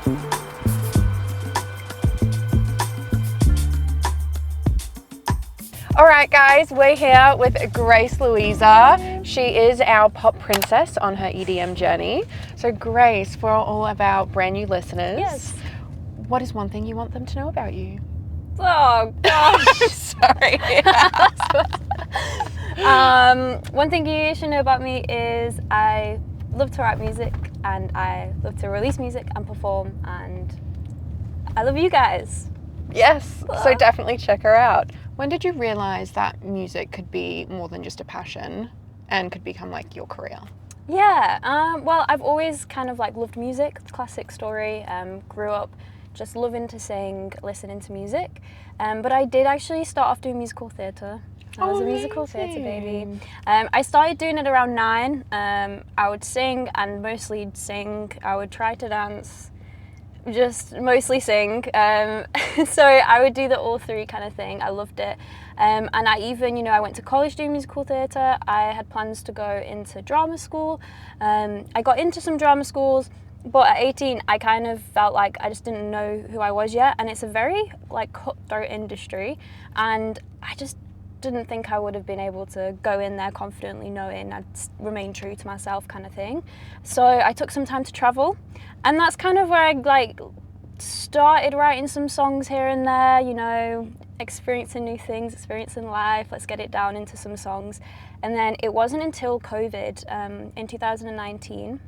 All right, guys, we're here with Grace Luisa. She is our pop princess on her EDM journey. So Grace, for all of our brand new listeners, Yes. what is one thing you want them to know about you? Oh gosh. Sorry. One thing you should know about me is I love to write music and I love to release music and perform, and I love you guys. Yes, so definitely check her out. When did you realize that music could be more than just a passion and could become like your career? Yeah, well, I've always kind of like loved music, classic story. Grew up just loving to sing, listening to music. But I did actually start off doing musical theatre. I was a musical theatre baby. I started doing it around 9. I would sing and mostly sing. I would try to dance, just mostly sing. So I would do the all three kind of thing. I loved it. And I even, I went to college doing musical theatre. I had plans to go into drama school. I got into some drama schools, but at 18, I kind of felt like I just didn't know who I was yet. And it's a very like cutthroat industry. And I just didn't think I would have been able to go in there confidently knowing I'd remain true to myself kind of thing. So I took some time to travel, and that's kind of where I like started writing some songs here and there, experiencing new things, experiencing life, let's get it down into some songs. And then it wasn't until COVID in 2019,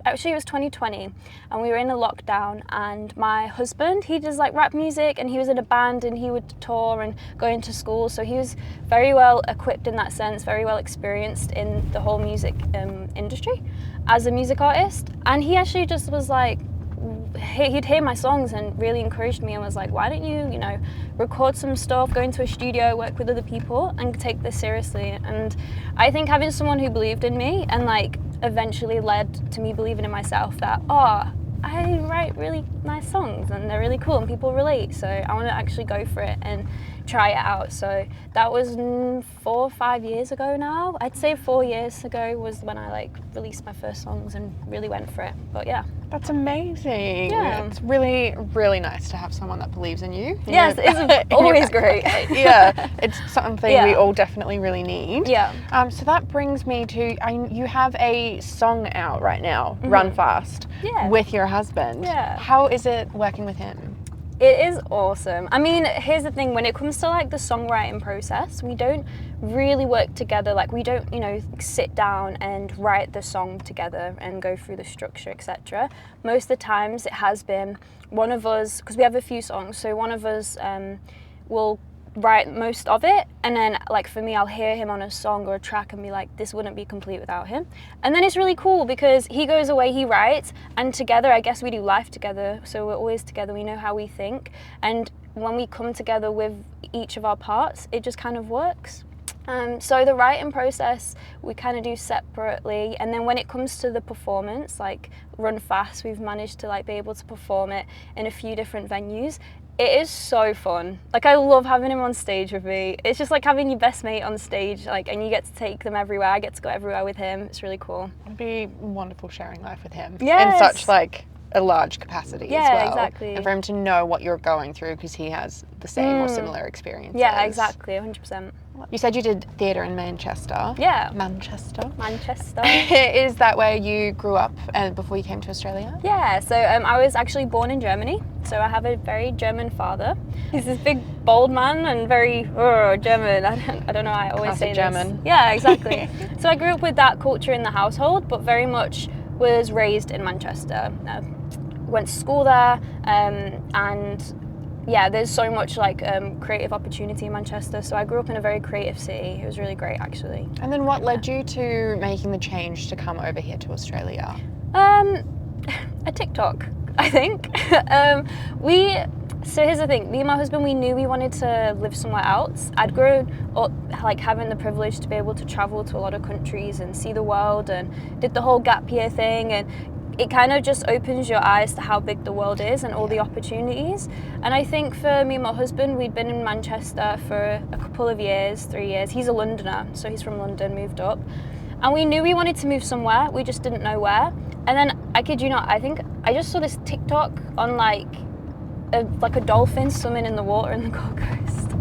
Actually, it was 2020 and we were in a lockdown, and my husband, he does like rap music and he was in a band and he would tour and go into school. So he was very well equipped in that sense, very well experienced in the whole music industry as a music artist. And he actually just was like, he'd hear my songs and really encouraged me and was like, why don't you, record some stuff, go into a studio, work with other people and take this seriously. And I think having someone who believed in me and like eventually led to me believing in myself that, I write really nice songs and they're really cool and people relate, so I want to actually go for it and try it out. So that was 4 or 5 years ago now. I'd say 4 years ago was when I like released my first songs and really went for it. But yeah. That's amazing. Yeah. It's really, really nice to have someone that believes in you. Yes, it's always great. Yeah, it's something we all definitely really need. Yeah. So that brings me to, you have a song out right now, Run Fast, with your husband. Yeah. How is it working with him? It is awesome. I mean, here's the thing, when it comes to like the songwriting process, we don't really work together. Like we don't, sit down and write the song together and go through the structure, etc. Most of the times it has been one of us, because we have a few songs, so one of us will write most of it, and then like for me, I'll hear him on a song or a track and be like, this wouldn't be complete without him. And then it's really cool because he goes away, he writes, and together I guess we do life together, so we're always together, we know how we think, and when we come together with each of our parts, it just kind of works. So the writing process we kind of do separately, and then when it comes to the performance, like Run Fast, we've managed to like be able to perform it in a few different venues. It is so fun. Like I love having him on stage with me. It's just like having your best mate on stage, and you get to take them everywhere. I get to go everywhere with him. It's really cool. It'd be wonderful sharing life with him. Yes. In such like a large capacity as well. Yeah, exactly. And for him to know what you're going through because he has the same or similar experiences. Yeah, exactly, 100%. You said you did theatre in Manchester. Yeah. Manchester. Is that where you grew up before you came to Australia? Yeah, so I was actually born in Germany. So I have a very German father. He's this big, bold man and very German. I don't know, I always Classic say German. this. Yeah, exactly. So I grew up with that culture in the household, but very much was raised in Manchester. Went to school there, and yeah, there's so much like creative opportunity in Manchester. So I grew up in a very creative city. It was really great, actually. And then what led you to making the change to come over here to Australia? A TikTok, I think. So here's the thing, me and my husband, we knew we wanted to live somewhere else. I'd grown up like having the privilege to be able to travel to a lot of countries and see the world, and did the whole gap year thing, and it kind of just opens your eyes to how big the world is and all the opportunities. And I think for me and my husband, we'd been in Manchester for a couple of years, 3 years. He's a Londoner, so he's from London, moved up. And we knew we wanted to move somewhere, we just didn't know where. And then, I kid you not, I think I just saw this TikTok on like a dolphin swimming in the water in the Gold Coast.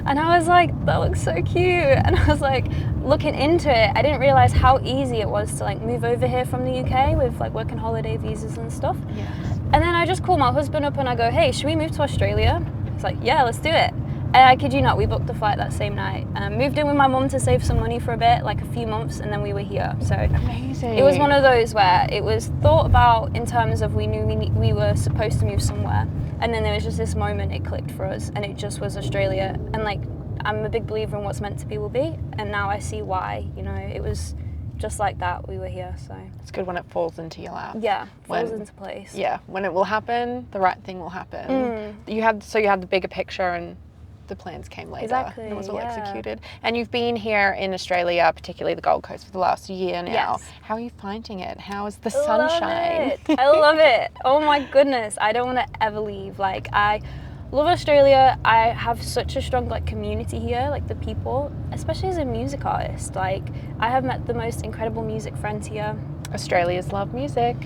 And I was like, that looks so cute. And I was like, looking into it, I didn't realize how easy it was to like move over here from the UK with like working holiday visas and stuff. Yes. And then I just call my husband up and I go, hey, should we move to Australia? He's like, yeah, let's do it. And I kid you not, we booked the flight that same night. Moved in with my mum to save some money for a bit, like a few months, and then we were here. So amazing. It was one of those where it was thought about in terms of we knew we were supposed to move somewhere, and then there was just this moment it clicked for us, and it just was Australia. And like, I'm a big believer in what's meant to be will be, and now I see why. You know, it was just like that. We were here, so it's good when it falls into your lap. Yeah, falls into place. Yeah, when it will happen, the right thing will happen. You had the bigger picture, and the plans came later. Exactly, and it was all executed. And you've been here in Australia, particularly the Gold Coast, for the last year now. Yes. How are you finding it? How is the sunshine? I love it. Oh my goodness, I don't want to ever leave. Like, I love Australia. I have such a strong like community here, like the people, especially as a music artist. Like, I have met the most incredible music friends here. Australians love music.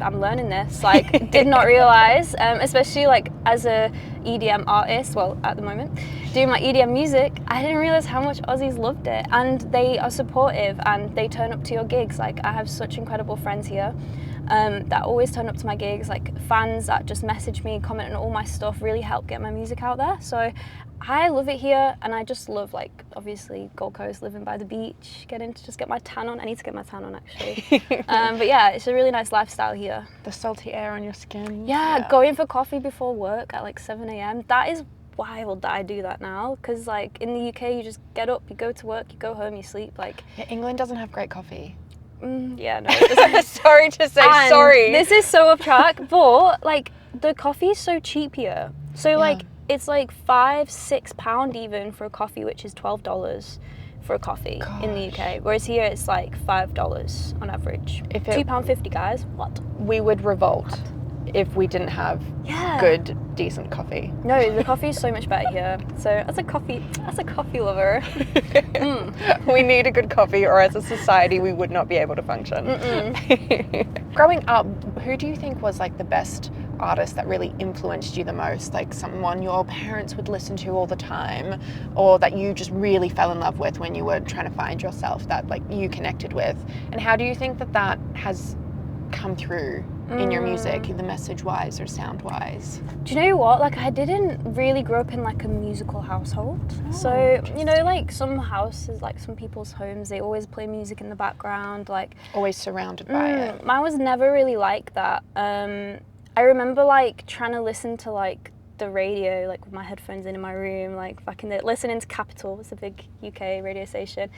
I'm learning this, like, did not realize, especially like as a EDM artist, well, at the moment, doing my EDM music, I didn't realize how much Aussies loved it, and they are supportive and they turn up to your gigs. Like, I have such incredible friends here that always turn up to my gigs, like fans that just message me, comment on all my stuff, really help get my music out there. So I love it here, and I just love, like, obviously Gold Coast, living by the beach, getting to just get my tan on. I need to get my tan on, actually. But yeah, it's a really nice lifestyle here. The salty air on your skin. Yeah, going for coffee before work at like 7 a.m. That is wild that I do that now, because like in the UK, you just get up, you go to work, you go home, you sleep. Like, yeah, England doesn't have great coffee. Yeah, no. It doesn't. Sorry to say, And sorry. this is so off track, but like the coffee is so cheap here. So like, it's like £5-6 even for a coffee, which is $12 for a coffee in the UK. Whereas here it's like $5 on average. £2.50, guys. What? We would revolt if we didn't have good, decent coffee. No, the coffee is so much better here. So as a coffee lover, we need a good coffee, or as a society we would not be able to function. Growing up, who do you think was like the best artist that really influenced you the most? Like someone your parents would listen to all the time, or that you just really fell in love with when you were trying to find yourself, that like you connected with? And how do you think that that has come through in your music, the message wise or sound wise? Do you know what? Like, I didn't really grow up in like a musical household. So, you know, like some houses, like some people's homes, they always play music in the background, like always surrounded by it. Mine was never really like that. I remember like trying to listen to like the radio, like with my headphones in my room, like back in the, listening to Capital, it's a big UK radio station,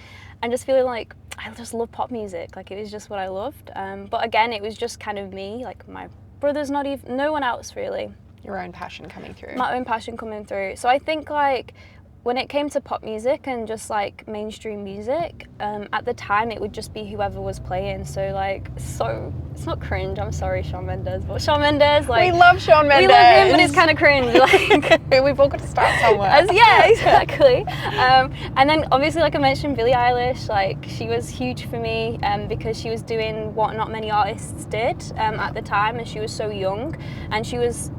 and just feeling like I just love pop music, like it was just what I loved. But again, it was just kind of me, like my brother's not even, no one else really. Your own passion coming through. My own passion coming through. So I think like when it came to pop music and just like mainstream music, at the time it would just be whoever was playing. So like, so it's not cringe, I'm sorry Shawn Mendes, but Shawn Mendes, like, we love Shawn Mendes. We love him, but it's kind of cringe. Like, we've all got to start somewhere. Yeah, exactly. And then obviously, like I mentioned, Billie Eilish, like she was huge for me because she was doing what not many artists did at the time, and she was so young, and she's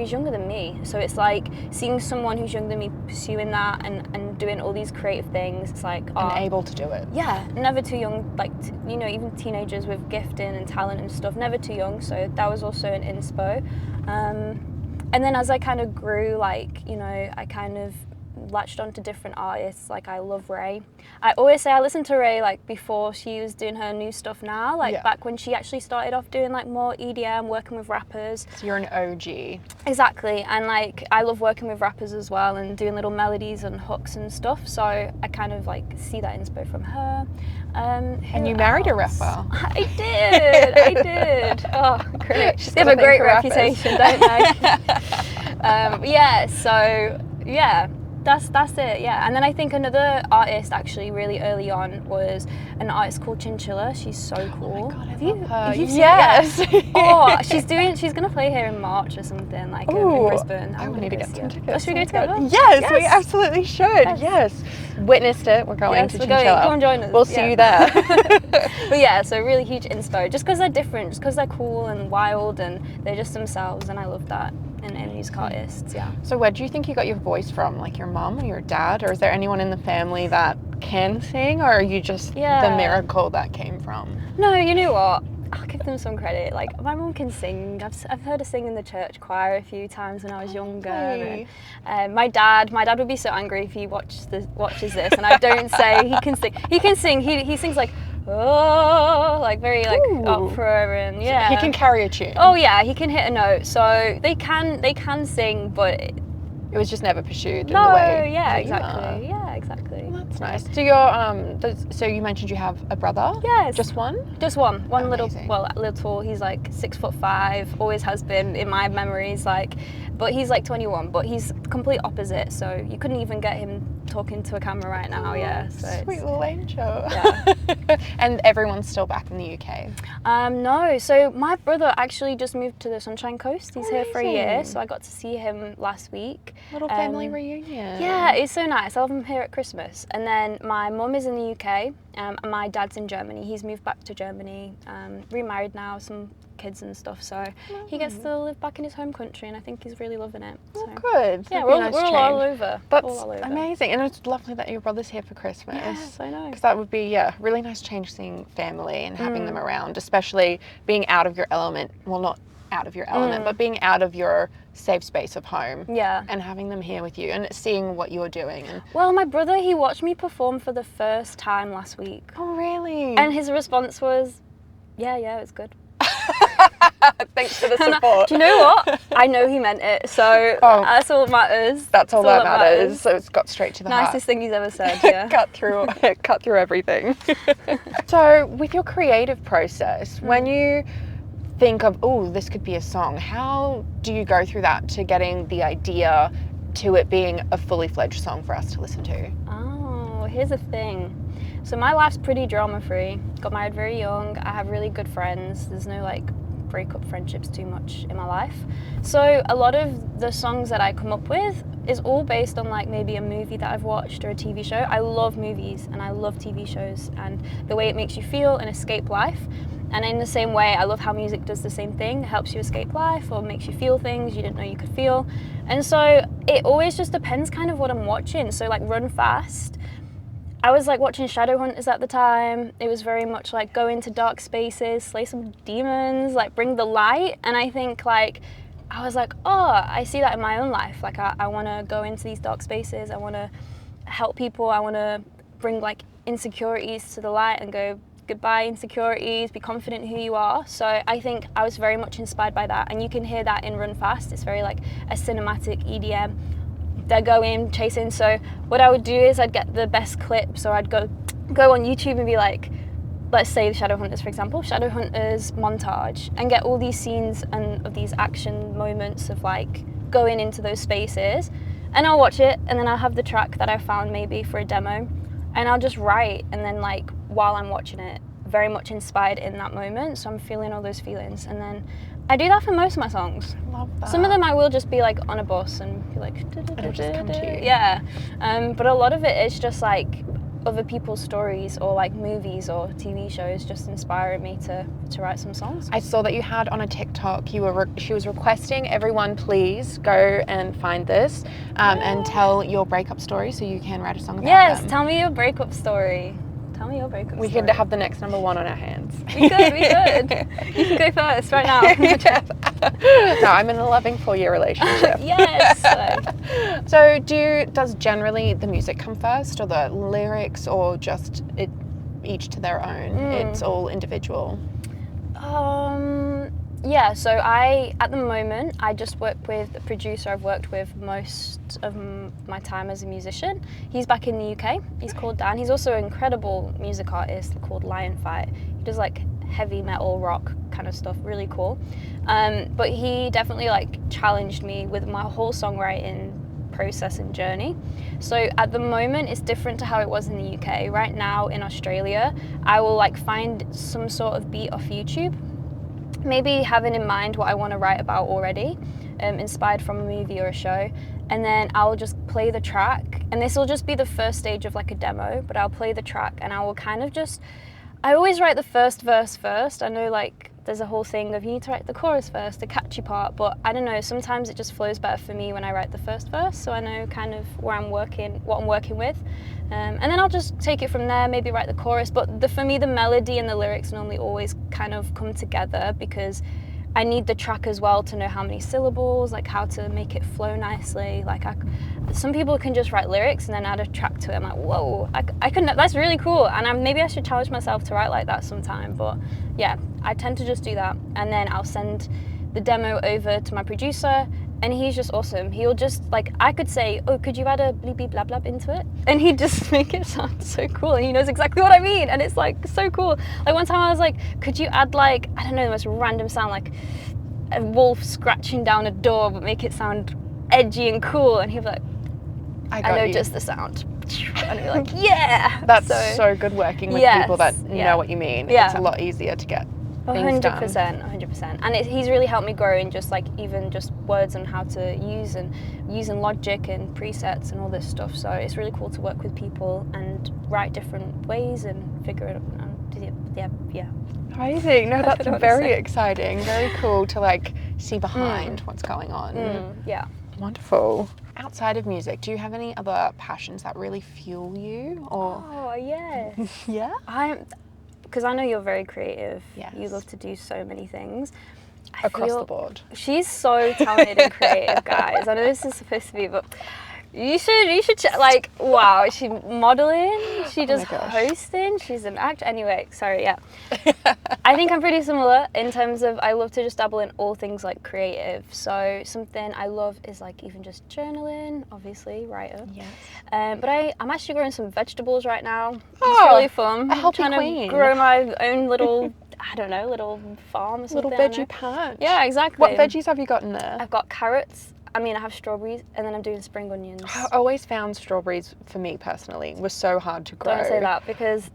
younger than me, so it's like seeing someone who's younger than me pursuing that and doing all these creative things, it's like, and able to do it. Yeah, never too young, like, you know, even teenagers with gifting and talent and stuff, never too young, so that was also an inspo. And then as I kind of grew, like, you know, I kind of latched onto different artists. Like, I love Ray. I always say I listened to Ray like before she was doing her new stuff now, like back when she actually started off doing like more EDM, working with rappers. So you're an OG. Exactly, and like I love working with rappers as well and doing little melodies and hooks and stuff, so I kind of like see that inspo from her. And you married a rapper. I did. Oh, great. They have a great reputation, don't they? Yeah, so yeah, That's it, yeah. And then I think another artist actually really early on was an artist called Chinchilla. She's so cool. Oh my God, Have I love her. have you seen Yes. it? Oh, she's gonna play here in March or something, like in Brisbane. I need to get some tickets. Oh, should we go together? Yes, we absolutely should. Yes. Witnessed it. We're going to Chinchilla. Come and join us. We'll see you there. But yeah, so really huge inspo, just because they're different, just because they're cool and wild and they're just themselves, and I love that in music artists, yeah. So where do you think you got your voice from? Like your mum or your dad? Or is there anyone in the family that can sing? Or are you just the miracle that came from? No, you know what? I'll give them some credit. Like, my mum can sing. I've heard her sing in the church choir a few times when I was younger. And, my dad would be so angry if he watches this, and I don't say he can sing. He can sing. He sings like, oh, like very like opera, and yeah. So he can carry a tune. Oh yeah, he can hit a note. So they can sing, but it was just never pursued. No, in the way yeah, exactly. Yeah, exactly. Well, that's nice. So you're so you mentioned you have a brother? Yes. Just one? Just one. One Amazing. little. He's like 6'5", always has been in my memories. Like, but he's like 21. But he's complete opposite. So you couldn't even get him talking to a camera right now. Yeah. So sweet little angel. Yeah. And everyone's still back in the UK? No. So my brother actually just moved to the Sunshine Coast. He's here for a year. Amazing. So I got to see him last week. Little family reunion. Yeah, it's so nice. I love him here at Christmas. And then my mum is in the UK, and my dad's in Germany. He's moved back to Germany, remarried now, some kids and stuff. So he gets to live back in his home country, and I think he's really loving it. So. Oh, good. Yeah, we're all over. That's all over. amazing. And it's lovely that your brother's here for Christmas. Yes, I know. Because that would be, really nice change seeing family and having them around, especially being out of your element. Well, not out of your element, but being out of your safe space of home. Yeah. And having them here with you and seeing what you're doing. And well, my brother, he watched me perform for the first time last week. oh, really? And his response was, yeah, it's good. Thanks for the support. Do you know what? I know he meant it, so that's all that matters. That's all that matters. So it's got straight to the heart. Nicest thing he's ever said, yeah. cut through everything. So with your creative process, when you think of, oh, this could be a song, how do you go through that to getting the idea to it being a fully fledged song for us to listen to? Oh, here's the thing. So my life's pretty drama-free. Got married very young. I have really good friends. There's no like breakup friendships too much in my life. So a lot of the songs that I come up with is all based on like maybe a movie that I've watched or a TV show. I love movies and I love TV shows and the way it makes you feel and escape life. And in the same way, I love how music does the same thing, helps you escape life or makes you feel things you didn't know you could feel. And so it always just depends kind of what I'm watching. So like Run Fast, I was like watching Shadowhunters at the time. It was very much like go into dark spaces, slay some demons, like bring the light. And I think like, I was like, oh, I see that in my own life. Like I want to go into these dark spaces. I want to help people. I want to bring like insecurities to the light and go, goodbye insecurities, be confident in who you are. So I think I was very much inspired by that. And you can hear that in Run Fast. It's very like a cinematic EDM. They're going, chasing. So what I would do is I'd get the best clips, or I'd go on YouTube and be like, let's say Shadowhunters, for example, Shadowhunters montage, and get all these scenes and of these action moments of like going into those spaces. And I'll watch it, and then I'll have the track that I found maybe for a demo, and I'll just write, and then like while I'm watching it, very much inspired in that moment, so I'm feeling all those feelings. And then I do that for most of my songs. Love that. Some of them I will just be like on a bus and be like, it'll just come to you. Yeah. But a lot of it is just like other people's stories or like movies or TV shows just inspiring me to write some songs. I saw that you had on a TikTok, she was requesting everyone please go and find this and tell your breakup story so you can write a song about them. Tell me your breakup story. Tell me your breakup story. We could have the next number one on our hands. We could. You can go first right now. No, I'm in a loving 4-year relationship. Yes. So does generally the music come first or the lyrics, or just each to their own? It's all individual? Yeah, so at the moment, I just work with a producer I've worked with most of my time as a musician. He's back in the UK. He's called Dan. He's also an incredible music artist called Lion Fight. He does like heavy metal, rock kind of stuff, really cool. But he definitely like challenged me with my whole songwriting process and journey. So at the moment, it's different to how it was in the UK. Right now in Australia, I will like find some sort of beat off YouTube, maybe having in mind what I want to write about already, inspired from a movie or a show, and then I'll just play the track, and this will just be the first stage of like a demo, but I'll play the track and I will kind of just, I always write the first verse first. I know like there's a whole thing of you need to write the chorus first, the catchy part, but I don't know, sometimes it just flows better for me when I write the first verse, so I know kind of where I'm working, what I'm working with. And then I'll just take it from there, maybe write the chorus, but for me the melody and the lyrics normally always kind of come together, because I need the track as well to know how many syllables, like how to make it flow nicely. Like some people can just write lyrics and then add a track to it. I'm like, whoa, I couldn't, that's really cool. And maybe I should challenge myself to write like that sometime. But yeah, I tend to just do that. And then I'll send the demo over to my producer, and he's just awesome. He'll just, like, I could say, oh, could you add a bleep bleep blab blab into it? And he'd just make it sound so cool, and he knows exactly what I mean, and it's like so cool. Like one time I was like, could you add like, I don't know, the most random sound, like a wolf scratching down a door, but make it sound edgy and cool? And he'd be like, I know just the sound. And I'd be like, yeah! That's so good working with people that know what you mean. Yeah. It's a lot easier to get 100%. And he's really helped me grow in just like even just words and how to use, and using logic and presets and all this stuff. So it's really cool to work with people and write different ways and figure it out. Yeah. Amazing. No, that's very exciting. Very cool to like see behind what's going on. Yeah. Wonderful. Outside of music, do you have any other passions that really fuel you? Or Oh yeah. Yeah. Because I know you're very creative. Yes. You love to do so many things. Across the board. She's so talented and creative, guys. I know this is supposed to be, but you should check. Like, wow, she's modeling, she does hosting, she's an actor. Anyway, sorry, yeah. I think I'm pretty similar in terms of I love to just dabble in all things like creative. So something I love is like even just journaling, obviously, writer. Yes. But I'm actually growing some vegetables right now. It's really fun. I'm trying to grow my own little, I don't know, little farm or something. Little veggie patch. Yeah, exactly. What veggies have you got in there? I've got carrots. I mean, I have strawberries, and then I'm doing spring onions. I always found strawberries, for me personally, were so hard to grow. Don't say that, because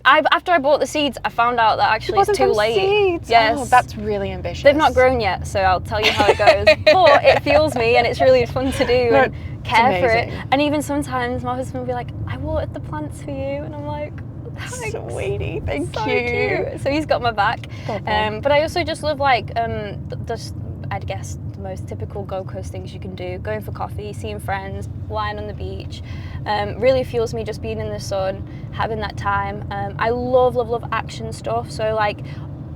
after I bought the seeds, I found out that actually it's too late. Seeds. Yes. Oh, that's really ambitious. They've not grown yet, so I'll tell you how it goes. But it fuels me, and it's really fun to do and care for it. And even sometimes my husband will be like, I watered the plants for you, and I'm like, thanks. Sweetie, thank so you. Cute. So he's got my back. But I also just love like just, I'd guess, the most typical Gold Coast things you can do. Going for coffee, seeing friends, lying on the beach. Really fuels me just being in the sun, having that time. I love action stuff. So like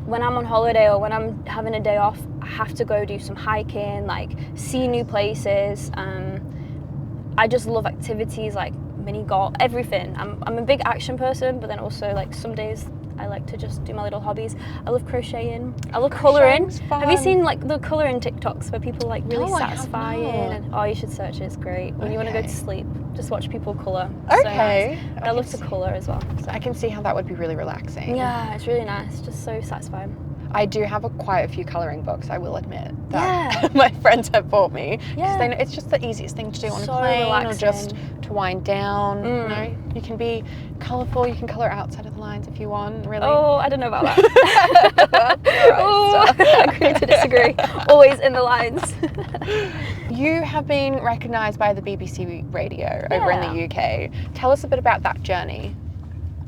when I'm on holiday or when I'm having a day off, I have to go do some hiking, like see new places. I just love activities like mini golf, everything. I'm a big action person, but then also like some days I like to just do my little hobbies. I love crocheting. I love colouring. Have you seen like the colouring TikToks where people like really satisfying? And you should search it. It's great. When you want to go to sleep, just watch people colour. Okay. So nice. I love to colour as well. So. I can see how that would be really relaxing. Yeah, it's really nice. Just so satisfying. I do have quite a few colouring books, I will admit, that my friends have bought me. Because they know it's just the easiest thing to do on a plane, relaxing. Or just to wind down. You know, you can be colourful, you can colour outside of the lines if you want, really. Oh, I don't know about that. Agree to disagree. Always in the lines. You have been recognised by the BBC Radio over in the UK. Tell us a bit about that journey.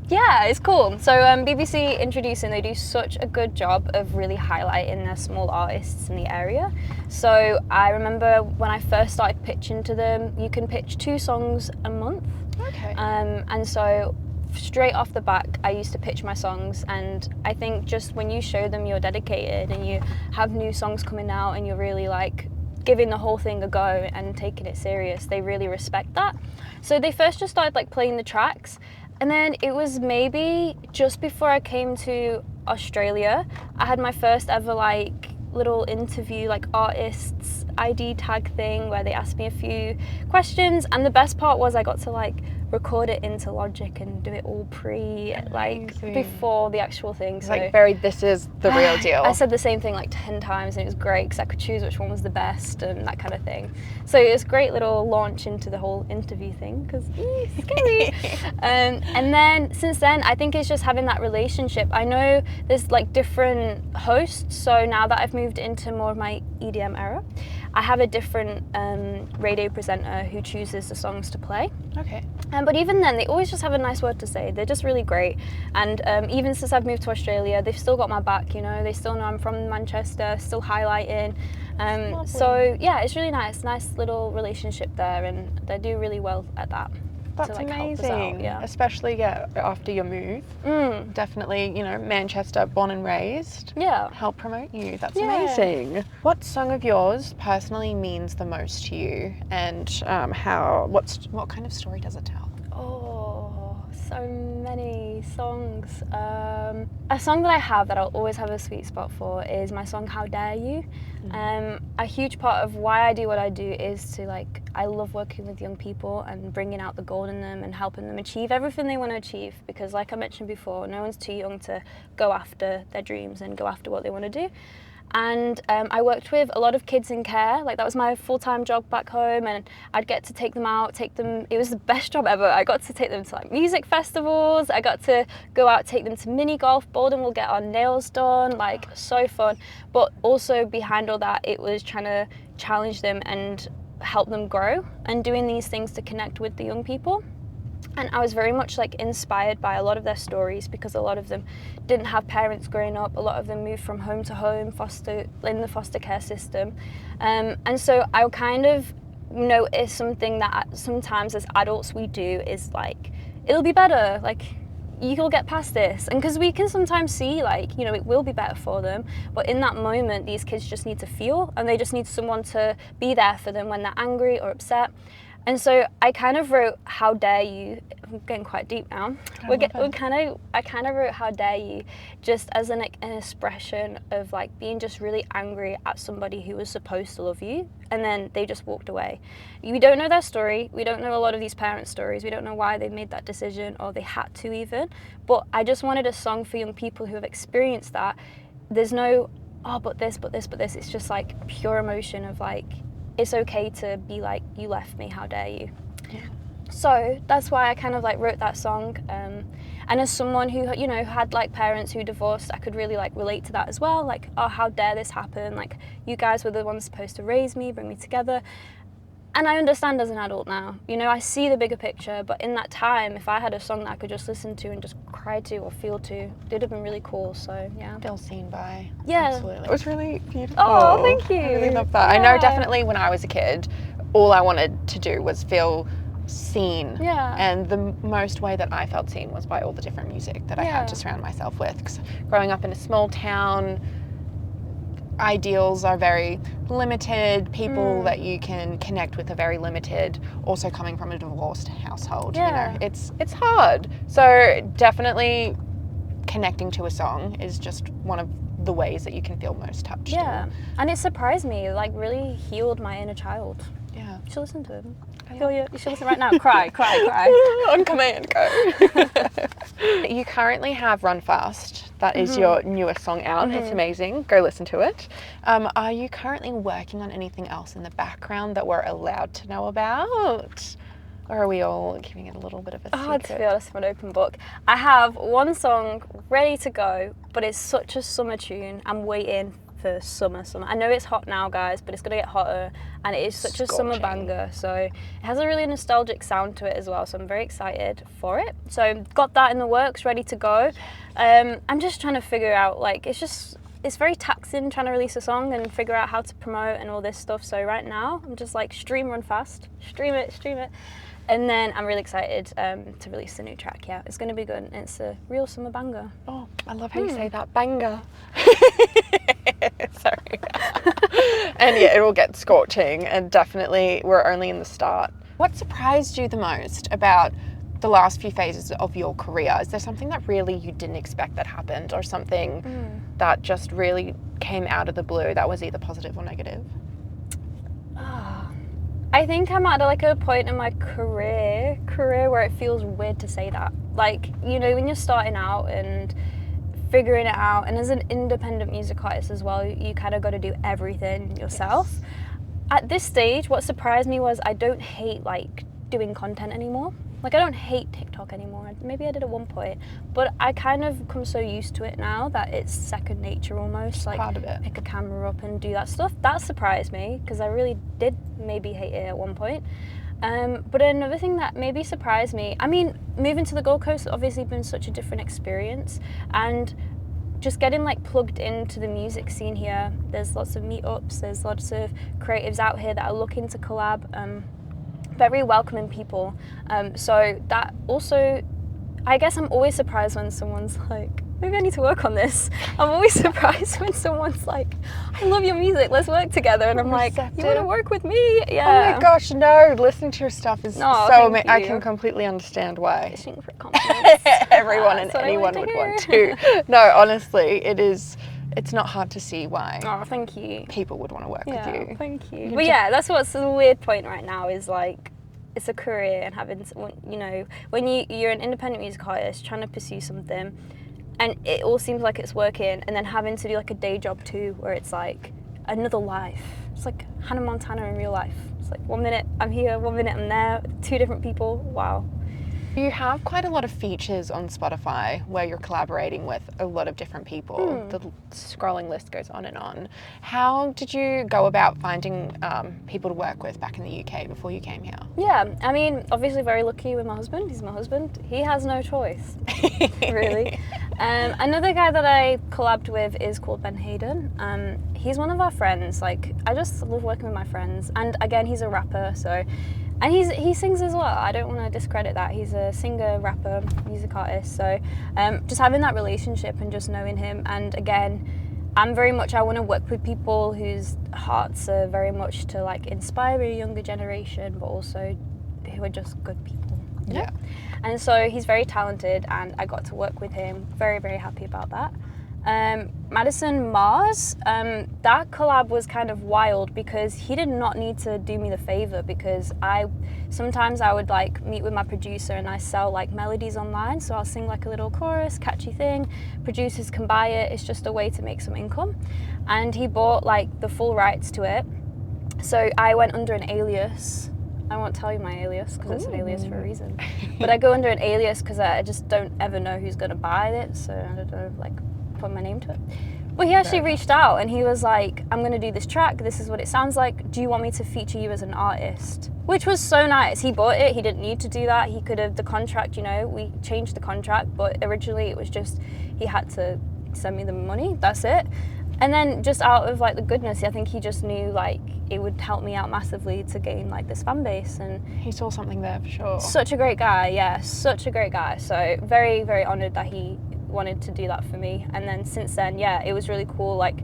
Yeah, it's cool. So BBC Introducing, they do such a good job of really highlighting their small artists in the area. So I remember when I first started pitching to them, you can pitch 2 songs a month. Okay. And so straight off the back, I used to pitch my songs, and I think just when you show them you're dedicated and you have new songs coming out and you're really like giving the whole thing a go and taking it serious, they really respect that. So they first just started like playing the tracks. And then it was maybe just before I came to Australia, I had my first ever like little interview, like artists ID tag thing, where they asked me a few questions. And the best part was I got to like record it into Logic and do it all like before the actual thing. It's so like very, this is the real deal. I said the same thing like 10 times and it was great because I could choose which one was the best and that kind of thing. So it was a great little launch into the whole interview thing because scary. And then since then, I think it's just having that relationship. I know there's like different hosts. So now that I've moved into more of my EDM era, I have a different radio presenter who chooses the songs to play. Okay. But even then, they always just have a nice word to say. They're just really great. And even since I've moved to Australia, they've still got my back, you know. They still know I'm from Manchester, still highlighting. So yeah, it's really nice little relationship there, and they do really well at that. That's to, like, amazing. help us out, yeah. Especially after your move. Definitely, you know, Manchester, born and raised. Yeah. Help promote you. That's Yeah. amazing. What song of yours personally means the most to you, and what kind of story does it tell? Oh, so many songs. A song that I have that I'll always have a sweet spot for is my song How Dare You. A huge part of why I do what I do is to I love working with young people and bringing out the gold in them and helping them achieve everything they want to achieve, because like I mentioned before, no one's too young to go after their dreams and go after what they want to do. And I worked with a lot of kids in care, that was my full-time job back home, and I'd get to take them out, it was the best job ever. I got to take them to music festivals, I got to go out, take them to mini golf, Bolden will get our nails done, so fun. But also behind all that, it was trying to challenge them and help them grow and doing these things to connect with the young people. And I was very much inspired by a lot of their stories, because a lot of them didn't have parents growing up. A lot of them moved from home to home, in the foster care system. And so I kind of noticed something that sometimes as adults we do is it'll be better, you'll get past this. And because we can sometimes see it will be better for them, but in that moment these kids just need to feel, and they just need someone to be there for them when they're angry or upset. And so I kind of wrote How Dare You. I'm getting quite deep now. I kind of wrote How Dare You just as an expression of being just really angry at somebody who was supposed to love you, and then they just walked away. We don't know their story. We don't know a lot of these parents' stories. We don't know why they made that decision, or they had to even. But I just wanted a song for young people who have experienced that. There's no, oh, but this. It's just pure emotion of it's okay to be you left me, how dare you. Yeah. So that's why I kind of wrote that song. And as someone who had parents who divorced, I could really relate to that as well. Oh, how dare this happen? You guys were the ones supposed to raise me, bring me together. And I understand as an adult now, I see the bigger picture, but in that time, if I had a song that I could just listen to and just cry to or feel to, it would have been really cool, so yeah. Feel seen by. Yeah. Absolutely. It was really beautiful. Oh, thank you. I really love that. Yeah. I know definitely when I was a kid, all I wanted to do was feel seen. Yeah. And the most way that I felt seen was by all the different music that I had to surround myself with. Because growing up in a small town, ideals are very limited, people that you can connect with are very limited. Also coming from a divorced household, it's hard. So definitely connecting to a song is just one of the ways that you can feel most touched. Yeah, and it surprised me, really healed my inner child. Yeah. You should listen to it. I feel you should listen right now. Cry. On command, go. You currently have Run Fast. That is your newest song out. It's amazing. Go listen to it. Are you currently working on anything else in the background that we're allowed to know about? Or are we all keeping it a little bit of a secret? To be honest, I'm an open book. I have one song ready to go, but it's such a summer tune. I'm waiting for summer. I know it's hot now, guys, but it's gonna get hotter, and it is such a summer banger. So it has a really nostalgic sound to it as well. So I'm very excited for it. So got that in the works, ready to go. I'm just trying to figure out, it's very taxing trying to release a song and figure out how to promote and all this stuff. So right now I'm just stream Run Fast, stream it. And then I'm really excited to release the new track. Yeah, it's going to be good. It's a real summer banger. Oh, I love how you say that, banger. Sorry. And yeah, it will get scorching, and definitely we're only in the start. What surprised you the most about the last few phases of your career? Is there something that really you didn't expect that happened, or something that just really came out of the blue that was either positive or negative? I think I'm at like a point in my career where it feels weird to say that. Like, you know, when you're starting out and figuring it out, and as an independent music artist as well, you kind of got to do everything yourself. Yes. At this stage, what surprised me was I don't hate like doing content anymore. Like, I don't hate TikTok anymore. Maybe I did at one point, but I kind of come so used to it now that it's second nature almost. Like, part of it. Pick a camera up and do that stuff. That surprised me because I really did maybe hate it at one point. But another thing that maybe surprised me, I mean, moving to the Gold Coast has obviously been such a different experience, and just getting like plugged into the music scene here. There's lots of meetups, there's lots of creatives out here that are looking to collab. Very welcoming people. So that also, I guess I'm always surprised when someone's like, maybe I need to work on this. I'm always surprised when someone's like, I love your music, let's work together. And I'm like, you want to work with me? Yeah. Oh my gosh, no, listening to your stuff is so amazing. I can completely understand why. Fishing for compliments. Everyone and anyone would want to. No, honestly, it's not hard to see why. Oh, thank you. People would want to work with you. Thank you. But yeah, that's what's the weird point right now is like, it's a career, and having, you know, when you're an independent music artist trying to pursue something, and it all seems like it's working, and then having to do like a day job too, where it's like another life. It's like Hannah Montana in real life. It's like 1 minute I'm here, 1 minute I'm there, 2 different people. Wow. You have quite a lot of features on Spotify where you're collaborating with a lot of different people. The scrolling list goes on and on. How did you go about finding people to work with back in the UK before you came here? Yeah, I mean, obviously very lucky with my husband. He's my husband. He has no choice, really. Another guy that I collabed with is called Ben Hayden. He's one of our friends. Like, I just love working with my friends. And again, he's a rapper, so... And he sings as well. I don't want to discredit that. He's a singer, rapper, music artist. So just having that relationship and just knowing him. And again, I want to work with people whose hearts are very much to like inspire a younger generation, but also who are just good people. Yeah. And so he's very talented, and I got to work with him. Very, very happy about that. Madison Mars, that collab was kind of wild because he did not need to do me the favor, because sometimes I would like meet with my producer and I sell like melodies online, so I'll sing like a little chorus, catchy thing, producers can buy it, it's just a way to make some income. And he bought like the full rights to it, so I went under an alias. I won't tell you my alias because it's an alias for a reason, but I go under an alias because I just don't ever know who's going to buy it, so I don't know, like, put my name to it. But he actually reached out and he was like, I'm going to do this track, this is what it sounds like, do you want me to feature you as an artist? Which was so nice. He bought it, he didn't need to do that, he could have, the contract, you know, we changed the contract, but originally it was just, he had to send me the money, that's it. And then just out of like the goodness, I think he just knew like it would help me out massively to gain like this fan base, and he saw something there for sure. Such a great guy, yeah, such a great guy. So very, very honoured that he wanted to do that for me. And then since then, yeah, it was really cool, like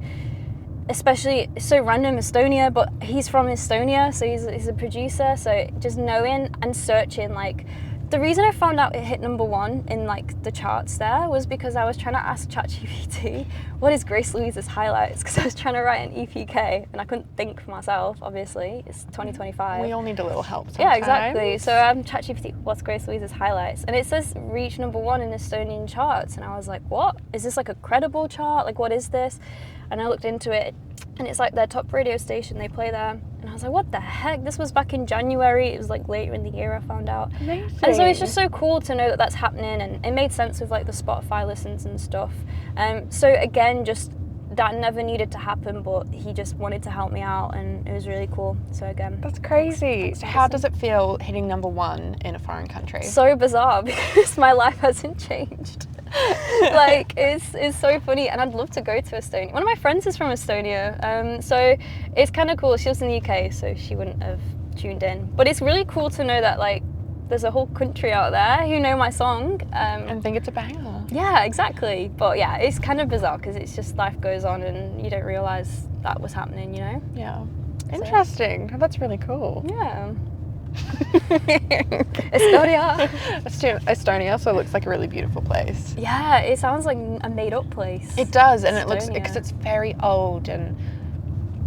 especially, so random, Estonia, but he's from Estonia, so he's a producer, so just knowing and searching, like the reason I found out it hit #1 in like the charts there was because I was trying to ask ChatGPT what is Grace Luisa's highlights, because I was trying to write an EPK and I couldn't think for myself, obviously, it's 2025. We all need a little help sometimes. Yeah, exactly. So I'm ChatGPT, what's Grace Luisa's highlights? And it says reach #1 in Estonian charts, and I was like, what? Is this like a credible chart? Like, what is this? And I looked into it, and it's like their top radio station, they play there. And I was like, what the heck? This was back in January. It was like later in the year I found out. Amazing. And so it's just so cool to know that that's happening, and it made sense with like the Spotify listens and stuff. So again, just that never needed to happen, but he just wanted to help me out, and it was really cool. So again, that's crazy. So how does it feel hitting #1 in a foreign country? So bizarre, because my life hasn't changed. Like it's so funny, and I'd love to go to Estonia. One of my friends is from Estonia, so it's kind of cool. She was in the UK, so she wouldn't have tuned in, but it's really cool to know that like there's a whole country out there who know my song and think it's a banger. Yeah, exactly. But yeah, it's kind of bizarre because it's just life goes on and you don't realize that was happening, you know? Yeah. Interesting. That's really cool. Yeah. Estonia. Estonia, so it looks like a really beautiful place. Yeah, it sounds like a made-up place. It does, and Estonia. It looks, because it's very old, and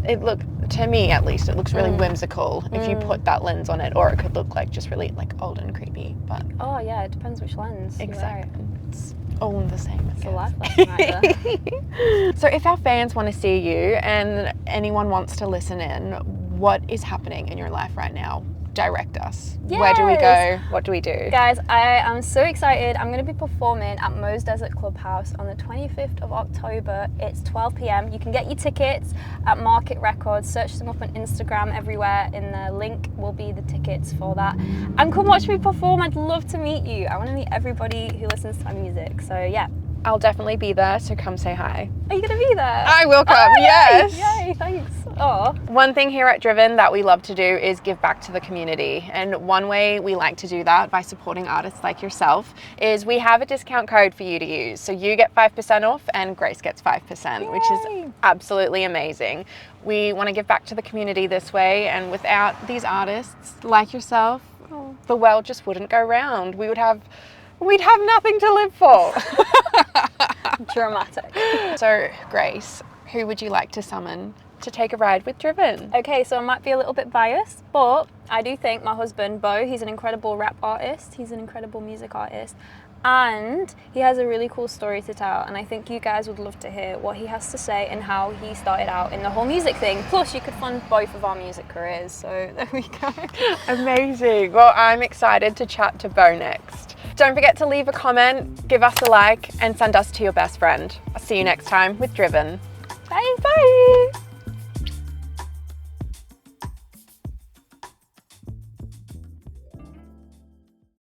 to me at least, it looks really whimsical if you put that lens on it, or it could look like just really like old and creepy. But oh yeah, it depends which lens. exactly, it's all the same. It's a life lesson right there. So if our fans want to see you and anyone wants to listen in, what is happening in your life right now? Direct us. Yes. Where do we go? What do we do? Guys, I am so excited. I'm going to be performing at Moe's Desert Clubhouse on the 25th of October. It's 12 p.m. You can get your tickets at Market Records. Search them up on Instagram everywhere. In the link will be the tickets for that. And come watch me perform. I'd love to meet you. I want to meet everybody who listens to my music. So yeah. I'll definitely be there, so come say hi. Are you going to be there? I will come, oh, yes. Yay, thanks. Oh. One thing here at Drivn that we love to do is give back to the community. And one way we like to do that by supporting artists like yourself is we have a discount code for you to use. So you get 5% off and Grace gets 5%, Yay. Which is absolutely amazing. We want to give back to the community this way, and without these artists like yourself, the world just wouldn't go round. We'd have nothing to live for. Dramatic. So Grace, who would you like to summon to take a ride with Drivn? Okay, so I might be a little bit biased, but I do think my husband, Bo, he's an incredible rap artist, he's an incredible music artist, and he has a really cool story to tell, and I think you guys would love to hear what he has to say and how he started out in the whole music thing. Plus, you could fund both of our music careers, so there we go. Amazing. Well, I'm excited to chat to Bo next. Don't forget to leave a comment, give us a like, and send us to your best friend. I'll see you next time with Drivn. Bye. Bye.